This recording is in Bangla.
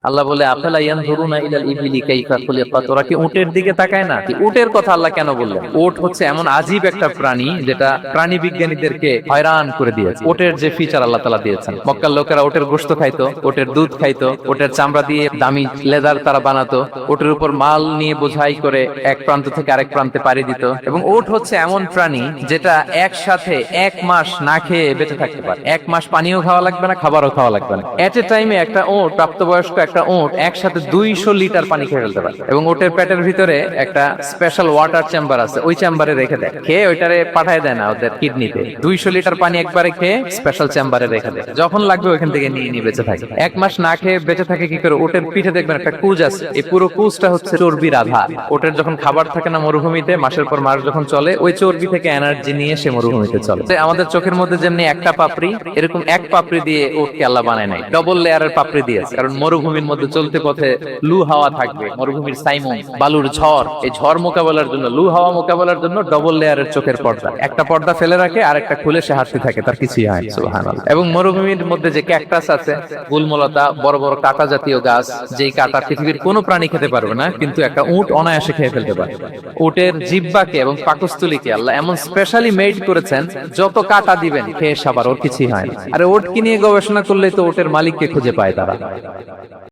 আল্লাহ বলে আফালা ইয়ানজুরুনা ইলাল ইবিলি কাইফা খুলিকাত, ওরা কি উটের দিকে তাকায় না? উটের কথা আল্লাহ কেন বললেন? উট হচ্ছে এমন আজীব একটা প্রাণী যেটা প্রাণী বিজ্ঞানীদেরকে হয়রান করে দিয়েছে। উটের যে ফিচার আল্লাহ তাআলা দিয়েছেন, মক্কার লোকেরা উটের গোশত খাইতো, উটের দুধ খাইতো, উটের চামড়া দিয়ে দামি লেদার তারা বানাতো, উটের উপর মাল নিয়ে বোঝাই করে এক প্রান্ত থেকে আরেক প্রান্তে পাড়ি দিত। এবং উট হচ্ছে এমন প্রাণী যেটা একসাথে 1 মাস না খেয়ে বেঁচে থাকতে পারে। 1 মাস পানিও খাওয়া লাগবে না, খাবারও খাওয়া লাগবে না। এট এ টাইমে একটা উট, প্রাপ্তবয়স্ক একটা উট একসাথে 200 লিটার পানি খেয়ে ফেলতে পারে। এবং উটের পেটের ভিতরে একটা স্পেশাল ওয়াটার চেম্বার আছে, ওই চেম্বারে রেখে দেয়, খেয়ে ওইটারে পাঠায় দেয় না ওদের কিডনিতে। 200 লিটার পানি একবারে খেয়ে স্পেশাল চেম্বারে রেখে দেয়, যখন লাগবে ওইখান থেকে নিয়ে নিয়ে বেঁচে থাকে। 1 মাস না খেয়ে বেঁচে থাকে কি করে? উটের পিঠে দেখবেন একটা কুজ আছে, এই পুরো কুজটা হচ্ছে চর্বির আধার। উটের যখন খাবার থাকে না মরুভূমিতে, মাসের পর মাস যখন চলে, ওই চর্বি থেকে এনার্জি নিয়ে সে মরুভূমিতে চলে। আমাদের চোখের মধ্যে যেমনি একটা পাপড়ি, এরকম এক পাপড়ি দিয়ে উটকে আল্লাহ বানায় নাই, ডবল লেয়ারের পাপড়ি দিয়েছে। কারণ মরুভূমির মধ্যে চলতে পথে লু হাওয়া থাকবে, মরুভূমির সাইমন, বালুর ঝড়, এই ঝড় মোকাবেলার জন্য, লু হাওয়া মোকাবেলার জন্য ডবল লেয়ারের চোখের পর্দা। একটা পর্দা ফেলে রাখে আর একটা খুলে সে হাঁটতে থাকে, তার কিছুই হয় না। সুবহানাল্লাহ। এবং মরুভূমির মধ্যে যে ক্যাকটাস আছে, গুলমলতা, বড় বড় কাঁটা জাতীয় গাছ, যেই কাঁটা পৃথিবীর কোনো প্রাণী খেতে পারবে না, কিন্তু একটা উট অনায়াসে খেয়ে ফেলতে পারে। উটের জিহ্বাকে এবং পাকস্থলীকে আল্লাহ এমন স্পেশালি মেড করেছেন, যত কাঁটা দিবেন খেয়ে সাবার, ওর কিছুই হয় না। আরে উটকে নিয়ে গবেষণা করলে তো উটের মালিককে খুঁজে পায় তারা।